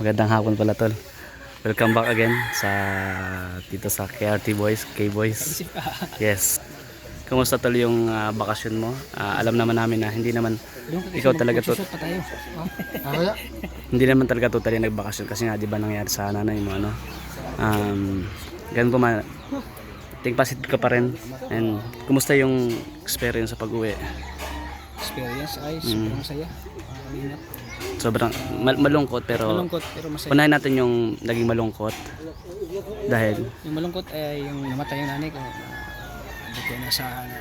Magandang hapon pala tol. Welcome back again sa dito sa KRT Boys, K-Boys. Yes. Kumusta tol yung bakasyon mo? Alam naman namin na hindi naman ikaw talaga to. Hindi naman talaga totally nagbakasyon kasi nga 'di ba nangyari sa nanay mo ano. Ganun pa man. Think positive ka pa rin. And kumusta yung experience sa pag-uwi? Experience ay sobrang masaya. Malinap. Sobrang malungkot pero Malungkot pero masaya. unahin natin yung naging malungkot dahil Yung malungkot ay yung namatay yung nanay ko. Hindi ko inasahan na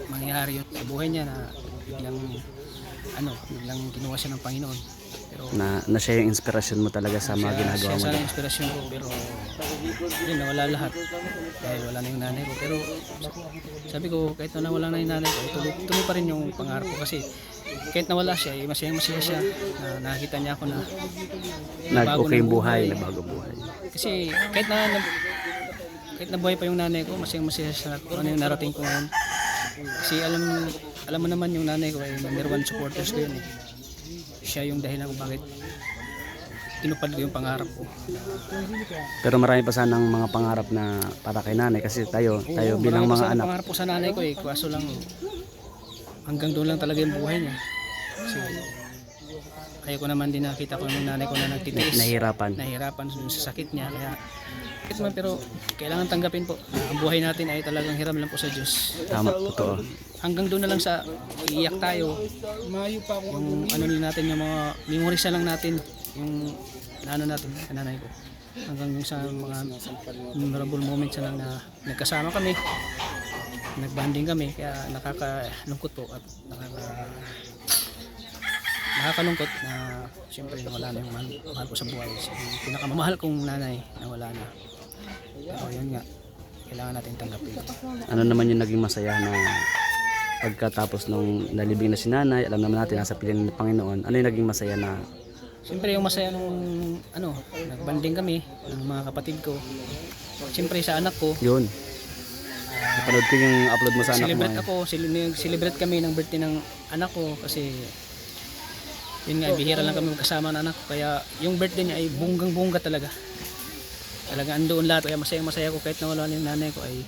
mangyari yun sa buhay niya na biglang kinuha siya ng Panginoon. Pero na siya yung inspirasyon mo talaga sa mga ginagawa mo. siya sana yung inspirasyon ko pero yun nawala lahat dahil wala na yung nanay ko. Pero sabi ko kahit na nawala na yung nanay ko, tuloy pa rin yung pangarap ko kasi kahit nawala siya, masaya siya na nakita niya ako na Nag-okay yung buhay, nagbago buhay. kasi kahit na buhay pa yung nanay ko, masaya siya kung ano yung narating ko ngayon. Kasi alam mo naman yung nanay ko ay number one supporters ko yun eh. Siya yung dahilan kung bakit tinupad ko yung pangarap ko. Pero marami pa sanang mga pangarap na para kay nanay kasi tayo bilang Marami pa mga sana anak. pangarap ko sa nanay ko eh, kaso lang hanggang doon lang talaga yung buhay niya. Kasi ayoko naman din nakita ko yung nanay ko na nagtitiis. Nahihirapan. Dun sa sakit niya. Kaya pero kailangan tanggapin po na ang buhay natin ay talagang hiram lang po sa Diyos. Tama, totoo. Hanggang doon na lang sa iiyak tayo. Yung ano lang natin, yung mga memories na lang natin, yung natin, nanay ko. Hanggang yung sa mga memorable moments na lang na nagkasama kami, nagbanding kami, kaya nakakalungkot po at nakakalungkot na siyempre wala na yung mahal ko sa buhay. Yung pinakamamahal kong nanay na wala na. Pero yun nga, kailangan natin tanggapin. Ano naman yung naging masaya na pagkatapos nung nalibing na si nanay, alam naman natin nasa piling ng Panginoon, ano yung naging masaya na Siyempre yung masaya nung nagbanding kami ng mga kapatid ko. Siyempre sa anak ko, yun? Napanood ko yung upload mo sa anak mo. celebrate kami ng birthday ng anak ko kasi yun nga, bihira lang kami magkasama ng anak ko. Kaya yung birthday niya ay bunggang-bungga talaga. Talaga andoon lahat. Kaya masaya ko kahit nawala yung nanay ko ay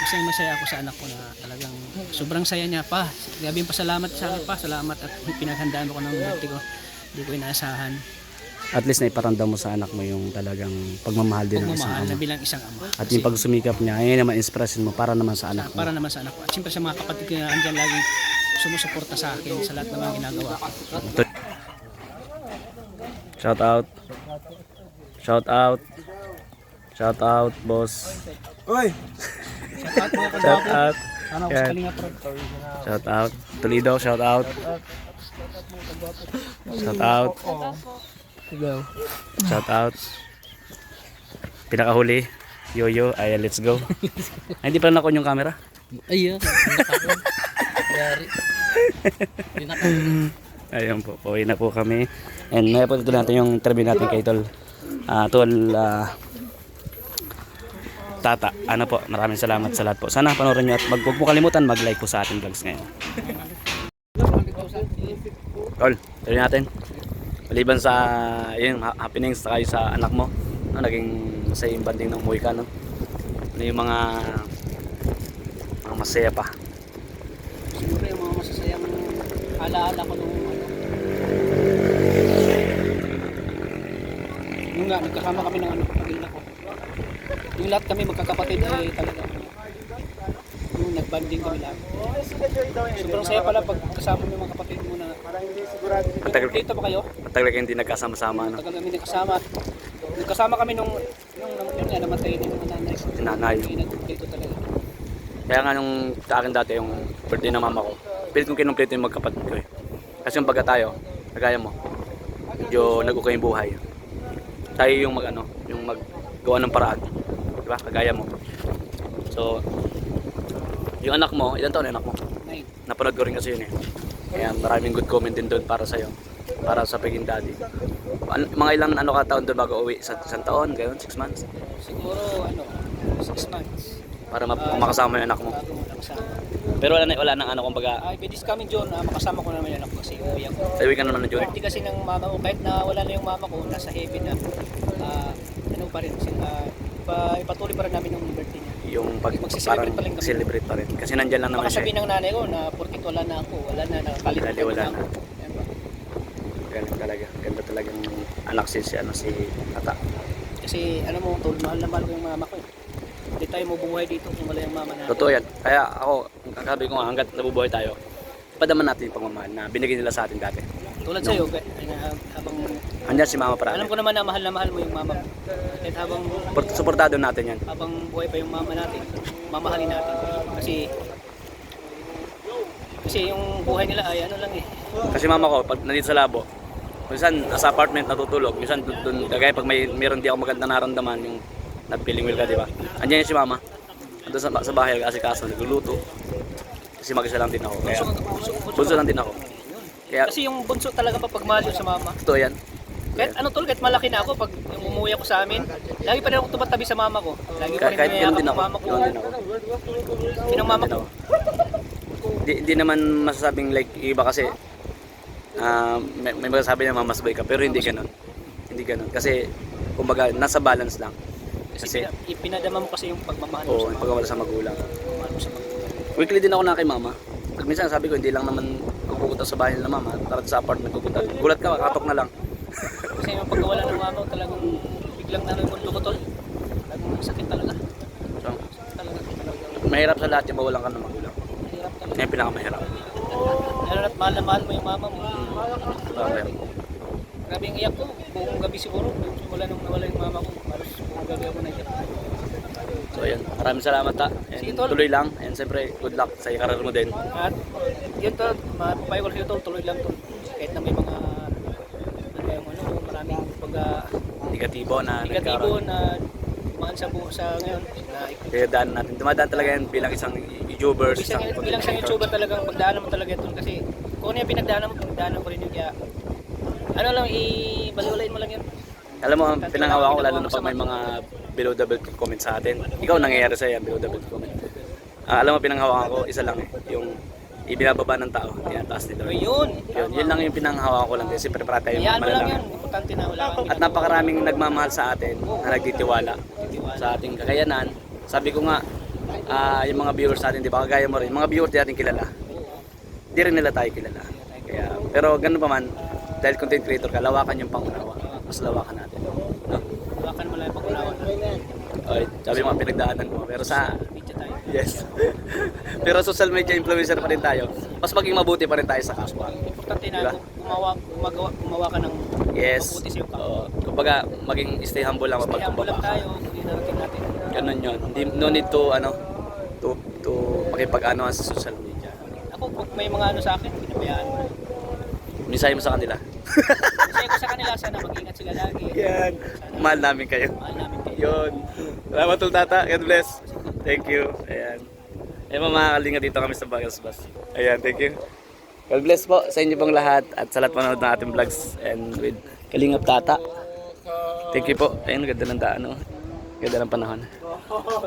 masaya ako sa anak ko na talagang sobrang saya niya pa. Gabi pasalamat sa akin pa. Salamat at pinaghandaan ko ng birthday ko. Hindi ko inaasahan. At least naiparamdam mo sa anak mo yung talagang pagmamahal din ng isang Pagmamahal ama. na bilang isang ama. At yung pagsumikap niya, ayun naman inspirasyon mo para naman sa anak mo. Para naman sa anak ko. At siyempre sa mga kapatid ko na andyan lagi sumusuporta sa akin sa lahat ng mga ginagawa ko. Shout out. Shout out. Shout out, boss. Oy! Shout out mga Shout kagwapo. out. Sana ako Yeah. sa Kalinga Prod. Shout out. Toledo, shout out. Shout out. Go. Shout out. Pinakahuli. Yoyo, ay let's go. Ay, hindi pa nakon yung camera. Ayun. Yari. Ayun po, pauwi na po kami. And may po ito natin yung interview natin kay Tol. Tol Tata. Ano po, maraming salamat sa lahat po. Sana panoorin nyo at huwag po kalimutan mag-like po sa ating vlogs ngayon. Tol, tuloy natin. Maliban sa yun, happenings sa kayo sa anak mo, no, naging masaya yung banding ng umuwi ka, no? Ano yung mga masaya pa? Siyempre yung mga masasayang alaala ko nung yung nga, nagkasama kami ng pamilya ko. Yung lahat kami magkakapatid ay talaga yung nagbanding kami lahat. Sobrang saya pala pag kasama mo yung mga kapatid mo na dito ba kayo? Matagal kayo hindi nagkasama-sama, no? Tagal kami nagkasama. Nagkasama kami nung yun nga, namatay din yung nanay ko. Nanay. Dito talaga. Kaya nga nung sa akin dati yung birthday ng mama ko, pilit kong kinumpleto yung magkapatid ko eh. Kasi yung pagka tayo, kagaya mo, medyo nag-ukay yung buhay. Tayo yung yung maggawa ng paraan. Diba? Kagaya mo. So, yung anak mo, ilan taon yung anak mo? 9. Napanood ko rin kasi yun eh. Kaya maraming good comment din doon para sa'yo. Para sa pagiging daddy. Mga ilang ka taon doon bago uwi? Sa isang taon? Gano'n? 6 months? Siguro 6 months. para makasama yung anak mo. Bago mo lang sa... Pero wala nang ano, kumbaga, Ay, this coming June, makasama ko naman yung anak ko kasi uwi ako. sabi ka naman na June. Birthday kasi ng mama ko, kahit na wala na yung mama ko, nasa heaven na, ano pa rin, ipatuloy pa rin namin yung birthday niya. Yung Magsi-celebrate pa rin kami. celebrate pa rin. Kasi nandyan lang naman Baka siya. sabihin ng nanay ko na porkit wala na ako, wala na, nakakalimutan Dali, wala na na. ako. Yan ba? Galing talaga. Ganda talagang anak si Tata. Kasi ano mo, mahal na mahal ko yung mama ko. Hindi tayo mabubuhay dito kung wala yung mama natin. Totoo yan. Kaya ako, ang sabi ko nga, hanggat nabubuhay tayo, padaman natin yung pagmamahal na binigay nila sa atin dati. Tulad sa'yo, habang Andyan si Mama Parati. alam ko naman na mahal mo yung mama mo. Kahit Suportado natin yan. habang buhay pa yung mama natin, mamahalin natin. Kasi yung buhay nila ay ano lang eh. Kasi mama ko, pag nandito sa labo, minsan nasa apartment natutulog, minsan doon, kagaya pag meron di ako magandang naramdaman, yung nag-feeling well ka, di ba? Andyan yun si Mama. Andun sa bahay, kasi kaso nagluluto. Kasi mag-isa lang din ako. Kaya, bunso lang din ako. Kaya, Kasi yung bunso talaga papagmahal yun sa mama. totoo yan. Kahit ano tol, kahit malaki na ako, pag umuwi ako sa amin, lagi pa rin ako tumatabi sa mama ko. Lagi pa rin Kahit yun din ng ako. mama ko. Yun din ako. Yun ang mama Yun din ko. ako. Di naman masasabing like iba kasi may magsasabi na mamasbay ka, pero hindi ganun. Hindi ganun. Kasi, kumbaga, nasa balance lang. Kasi pinadama mo kasi yung pagmamahal mo Oo, sa yung mama. pagmamahal sa magulang. Pagmamahal mo sa magulang. Weekly din ako na kay Mama. Pag minsan sabi ko, hindi lang naman pupunta sa bahay nila Mama. Tara sa apartment pupunta. Gulat ka, katok na lang. Kasi yung pagkawala ng mama ko, talagang biglang na yung mundo ko tol. Talagang sakit talaga. So, Talaga. mahirap sa lahat yung mawalan ka ng magulang. Mahirap talaga. Yan yung pinakamahirap. Lalo na't mahal na mahal mo yung mama mo. Pinakamahirap. Grabe yung iyak ko. Buong gabi siguro. Simula nung nawala yung mama ko. Halos buong gabi ako naiyak. So ayan, maraming salamat ta. And Sige, tol. tuloy lang. And siyempre, good luck sa karir mo din. At yun tol, mapapayo ko sa'yo tol, tuloy lang tol. Kahit na may mga maraming Negatibo na negatibo na mahal sa ngayon. Kaya daan natin. Dumadaan talaga yan bilang isang YouTuber. Bilang sa YouTuber talagang pagdaanan mo talaga tol kasi kung ano yung pinagdaanan ko rin yun kaya ano lang, ibaliwalain mo lang yun. Alam mo, ang pinanghawa ko lalo na pag may mga below the belt comment sa atin. Ikaw nangyayari sa'yo yan, below the belt comment. Alam mo, pinanghawa ko, isa lang eh. Yung ibinababa ng tao, tinataas nila. Yun. Yun lang yung pinanghawa ko lang. Kasi prepara tayo Hayaan mo lang malalaki. yan. Importante na wala kang At napakaraming nagmamahal sa atin na nagtitiwala sa ating kakayanan. Sabi ko nga, yung mga viewers natin, di ba, kagaya mo rin, mga viewers di natin kilala. Di rin nila tayo kilala. Kaya, pero ganun pa man, dahil content creator ka, lawakan yung pangunawa. Mas lawakan natin. No? Hawakan mo lang yung pag-unawa. Okay, sabi mo, pinagdaanan mo. Pero sa, Video tayo. yes. Pero social media influencer pa rin tayo. Mas maging mabuti pa rin tayo sa kapwa. Importante na Diba? gumawa ka ng Yes. mabuti sa'yo ka. Kumbaga, maging stay humble lang, Kaya mo lang mapagkumbaba ka. tayo, hindi narating natin. Ganun yun. No need to, to makipag-ano sa social media. Ako, pag may mga ano sa akin, pinabayaan mo. Minsay mo sa kanila. Kasi ko sa kanila, sana mag-ingat sila lagi. Yan. Mahal namin kayo. Mahal namin kayo. Yun. Salamat tol tata. God bless. Thank you. Ayan. Ayan mga kalinga dito kami sa Bagasbas. Ayan, thank you. God bless po sa inyo pong lahat at sa lahat manonood ng ating vlogs and with Kalingap Tata. Thank you po. Ayun, ganda ng daan. Ganda ng panahon.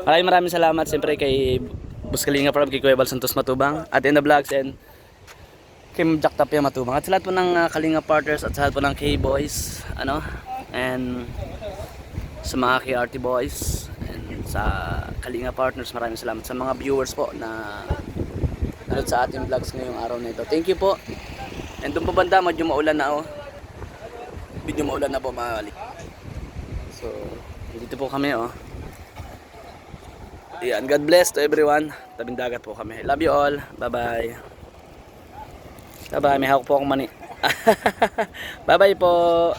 Maraming salamat siyempre kay Boss Kalingap Rob, kay Kuya Bal Santos Matubang at in the vlogs and kay Jack Tapia Matubang at sa lahat po ng Kalingap Partners at sa lahat po ng K-Boys and sa mga KRT Boys and sa Kalingap Partners, maraming salamat sa mga viewers po na nanood sa ating vlogs ngayong araw na ito. Thank you po. And doon po banda, medyo maulan na medyo maulan na po mga kalik. So, dito po kami Ayan, God bless to everyone. Tabing dagat po kami. Love you all. Bye-bye. Bye-bye. May hawak po akong mani. Bye-bye po.